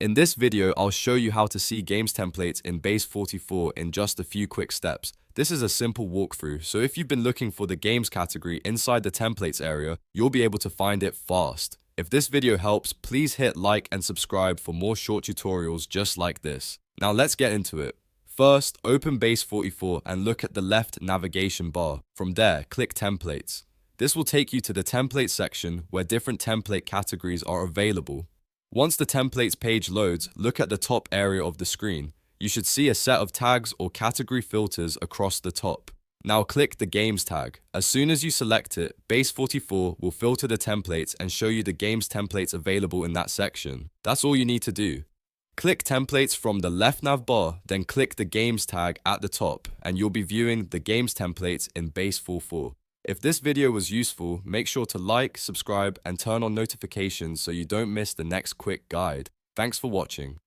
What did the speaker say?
In this video, I'll show you how to see games templates in Base44 in just a few quick steps. This is a simple walkthrough, so if you've been looking for the games category inside the templates area, you'll be able to find it fast. If this video helps, please hit like and subscribe for more short tutorials just like this. Now let's get into it. First, open Base44 and look at the left navigation bar. From there, click Templates. This will take you to the Templates section where different template categories are available. Once the templates page loads, look at the top area of the screen. You should see a set of tags or category filters across the top. Now click the Games tag. As soon as you select it, Base44 will filter the templates and show you the games templates available in that section. That's all you need to do. Click Templates from the left nav bar, then click the Games tag at the top, and you'll be viewing the games templates in Base44. If this video was useful, make sure to like, subscribe, and turn on notifications so you don't miss the next quick guide. Thanks for watching.